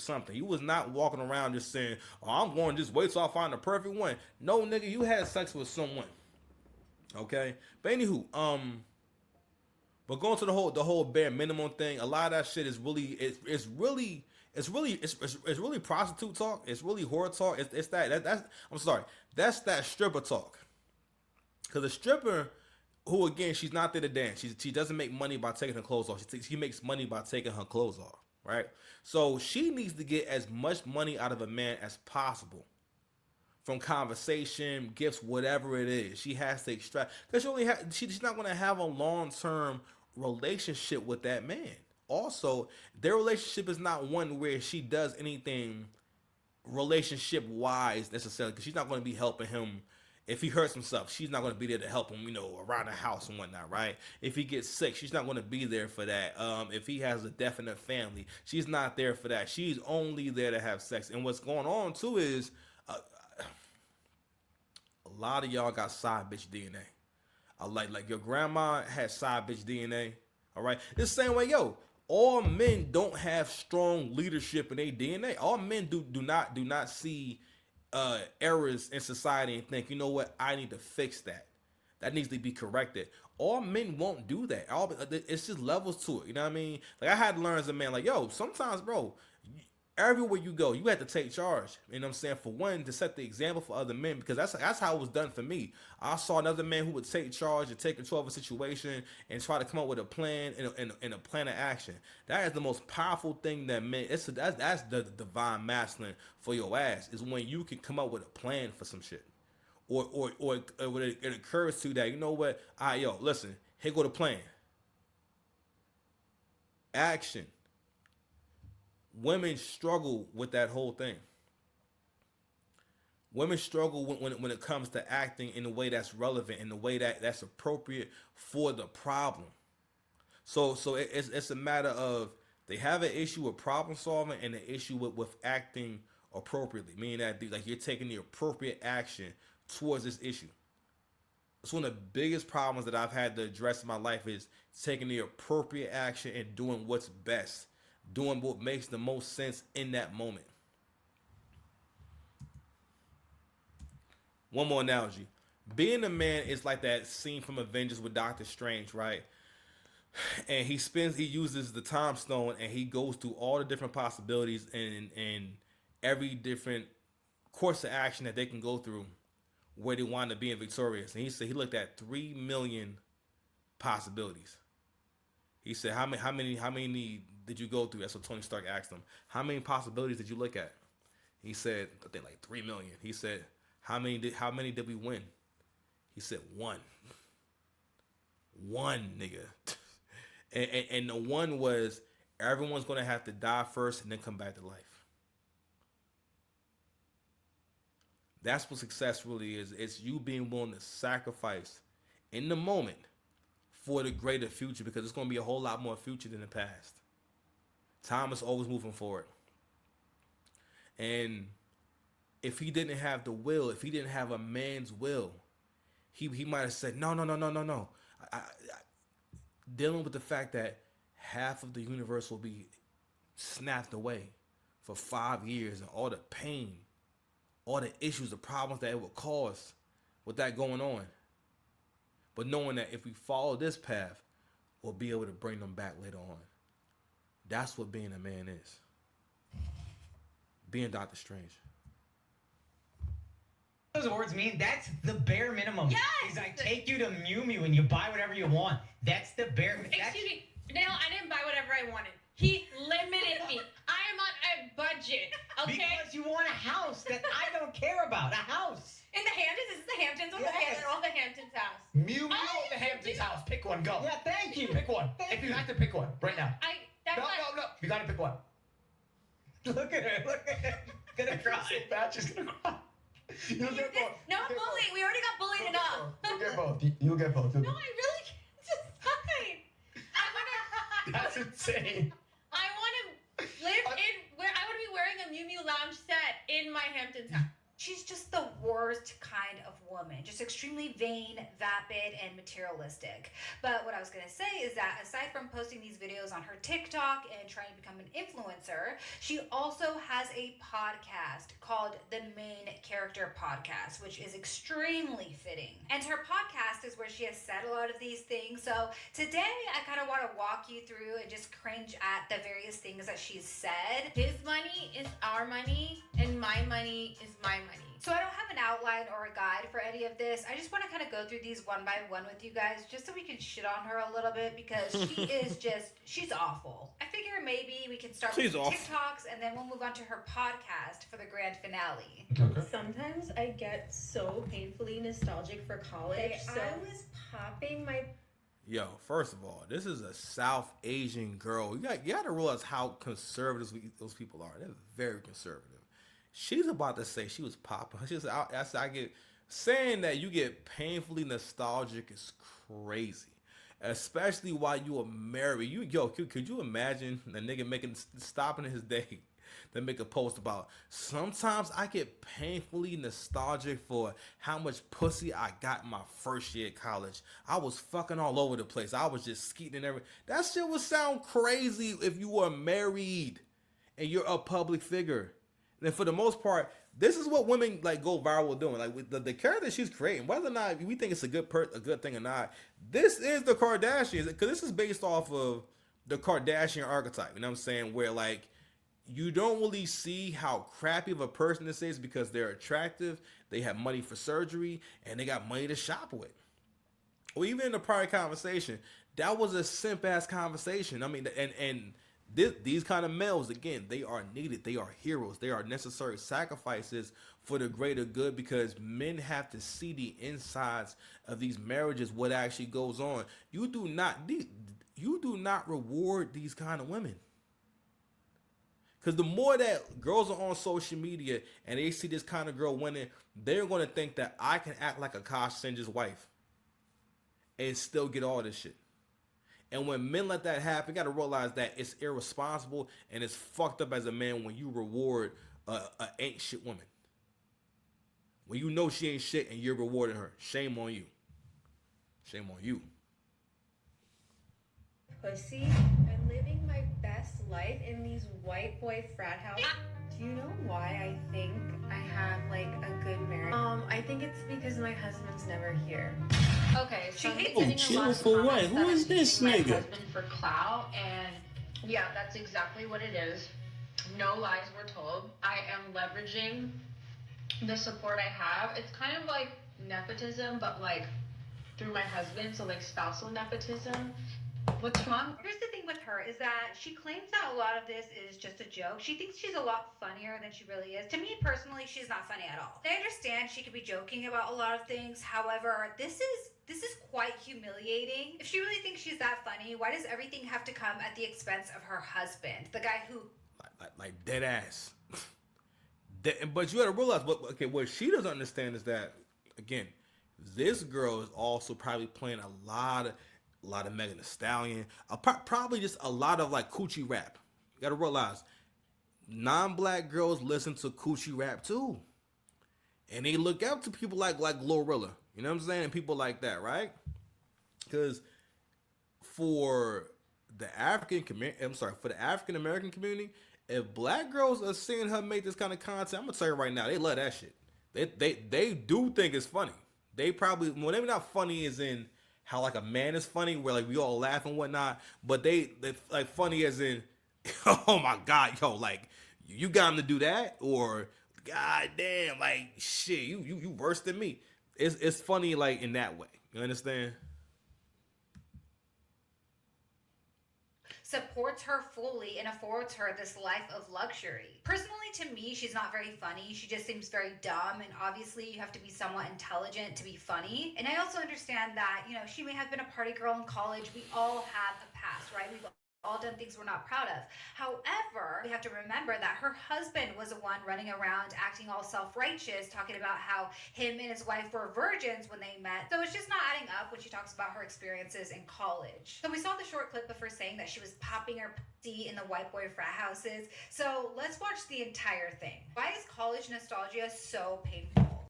something. You was not walking around just saying, "Oh, I'm going to just wait till I find the perfect one." No, nigga, you had sex with someone. Okay, but anywho, but going to the whole bare minimum thing, a lot of that shit is really it's really prostitute talk. It's really whore talk. It's that's I'm sorry, that's that stripper talk. Because a stripper, who again, she's not there to dance. She doesn't make money by taking her clothes off. She makes money by taking her clothes off, right? So she needs to get as much money out of a man as possible from conversation, gifts, whatever it is. She has to extract because she's not going to have a long term relationship with that man. Also, their relationship is not one where she does anything relationship wise necessarily because she's not going to be helping him. If he hurts himself, she's not going to be there to help him, around the house and whatnot, right? If he gets sick, she's not going to be there for that. If he has a definite family, she's not there for that. She's only there to have sex. And what's going on too is a lot of y'all got side bitch DNA. I like your grandma had side bitch DNA. All right, it's the same way, yo. All men don't have strong leadership in their DNA. All men do not see errors in society and think, you know what, I need to fix that. That needs to be corrected. All men won't do that. It's just levels to it. You know what I mean? Like I had to learn as a man, like, yo, sometimes, bro, everywhere you go, you have to take charge. You know what I'm saying? For one, to set the example for other men, because that's how it was done for me. I saw another man who would take charge and take control of a situation and try to come up with a plan and a plan of action. That is the most powerful thing that men. That's the divine masculine for your ass, is when you can come up with a plan for some shit, or when it occurs to you that, you know what, all right, yo, listen, here go the plan, action. Women struggle with that whole thing. Women struggle when it comes to acting in a way that's relevant, in the way that's appropriate for the problem. So it's a matter of, they have an issue with problem solving and an issue with acting appropriately, meaning that, like, you're taking the appropriate action towards this issue. It's one of the biggest problems that I've had to address in my life, is taking the appropriate action and doing what's best, doing what makes the most sense in that moment. One more analogy. Being a man is like that scene from Avengers with Doctor Strange, right? And he uses the time stone and he goes through all the different possibilities and every different course of action that they can go through where they wind up being victorious. And he said he looked at 3 million possibilities. He said, how many did you go through? That's what Tony Stark asked him. How many possibilities did you look at? He said, I think like 3 million. He said, how many did we win? He said, one. One, nigga. And the one was, everyone's gonna have to die first and then come back to life. That's what success really is. It's you being willing to sacrifice in the moment for the greater future, because it's going to be a whole lot more future than the past. Time is always moving forward. And if he didn't have the will, if he didn't have a man's will, he might have said, no, no, no, no, no, no. Dealing with the fact that half of the universe will be snapped away for 5 years, and all the pain, all the issues, the problems that it would cause with that going on. But knowing that if we follow this path, we'll be able to bring them back later on. That's what being a man is. Being Doctor Strange. Those words mean that's the bare minimum. Yes! Is I take you to Mew Mew and you buy whatever you want. That's the bare minimum. Excuse me. No, I didn't buy whatever I wanted. He limited me. I am on a budget, okay? Because you want a house that I don't care about. A house. In the Hamptons? Is this the Hamptons or Yes. the Hamptons or the Hamptons house? Mew Mew I or the Hamptons house? Pick one, go. Yeah, thank you. Pick one. Thank If you you. had to pick one, right now. That's No, not, no, no. You gotta pick one. Look at her. Look at her. Gonna cry. Bad, she's gonna cry. You'll get both. No You'll get bullying. both. We already got bullied You'll enough. get both. You'll get both. No, I really can't. It's fine. That's insane. I want to live in where I want to be wearing a Mew Mew lounge set in my Hamptons house. She's just the worst kind of woman, just extremely vain, vapid, and materialistic. But what I was gonna say is that aside from posting these videos on her TikTok and trying to become an influencer, she also has a podcast called The Main Character Podcast, which is extremely fitting. And her podcast is where she has said a lot of these things. So today I kind of want to walk you through and just cringe at the various things that she's said. His money is our money, and my money is my money. So I don't have an outline or a guide for any of this. I just want to kind of go through these one by one with you guys just so we can shit on her a little bit because she is just, she's awful. I figure maybe we can start with the TikToks and then we'll move on to her podcast for the grand finale. Okay. Sometimes I get so painfully nostalgic for college. So I was popping my. Yo, first of all, this is a South Asian girl. You got to realize how conservative those people are. They're very conservative. She's about to say she was popping. I get saying that you get painfully nostalgic is crazy, especially while you are married. Could you imagine a nigga stopping his day to make a post about sometimes I get painfully nostalgic for how much pussy I got in my first year at college. I was fucking all over the place. I was just skeeting and everything. That shit would sound crazy if you were married and you're a public figure. And for the most part, this is what women like go viral doing. Like with the character she's creating, whether or not we think it's a good thing or not, this is the Kardashians because this is based off of the Kardashian archetype. You know what I'm saying? Where like you don't really see how crappy of a person this is because they're attractive, they have money for surgery, and they got money to shop with. Or even in the prior conversation, that was a simp ass conversation. I mean, and these kind of males, again, they are needed. They are heroes. They are necessary sacrifices for the greater good because men have to see the insides of these marriages, what actually goes on. You do not reward these kind of women. Because the more that girls are on social media and they see this kind of girl winning, they're going to think that I can act like Akash Singer's wife and still get all this shit. And when men let that happen, you got to realize that it's irresponsible and it's fucked up as a man when you reward a ain't shit woman. When you know she ain't shit and you're rewarding her. Shame on you. Shame on you. Pussy and living my best life in these white boy frat houses. Do you know why I think I have like a good marriage? I think it's because my husband's never here. Okay, so She hates getting it. a Chill lot of for what? comments Who that is I'm this using nigga? My husband for clout, and yeah, that's exactly what it is. No lies were told. I am leveraging the support I have. It's kind of like nepotism, but like through my husband, so like spousal nepotism. What's wrong? Here's the thing with her is that she claims that a lot of this is just a joke. She thinks she's a lot funnier than she really is. To me personally, she's not funny at all. I understand she could be joking about a lot of things. However, this is quite humiliating. If she really thinks she's that funny, why does everything have to come at the expense of her husband, the guy who like dead ass. But you got to realize what she doesn't understand is that again, this girl is also probably playing a lot of Megan Thee Stallion, probably just a lot of like coochie rap. You gotta realize, non-black girls listen to coochie rap too, and they look up to people like Glorilla. You know what I'm saying? And people like that, right? Because for the African American community, if black girls are seeing her make this kind of content, I'm gonna tell you right now, they love that shit. They do think it's funny. They probably, well, maybe not funny as in how like a man is funny, where like we all laugh and whatnot, but they like funny as in, oh my god, yo, like you got him to do that, or god damn, like shit, you worse than me. It's funny like in that way. You understand? supports her fully and affords her this life of luxury. Personally, to me, she's not very funny. She just seems very dumb, and obviously you have to be somewhat intelligent to be funny. And I also understand that, you know, she may have been a party girl in college. We all have a past, right? We've all done things we're not proud of. However, we have to remember that her husband was the one running around acting all self-righteous, talking about how him and his wife were virgins when they met. So it's just not adding up when she talks about her experiences in college. So we saw the short clip of her saying that she was popping her pussy in the white boy frat houses. So let's watch the entire thing. Why is college nostalgia so painful?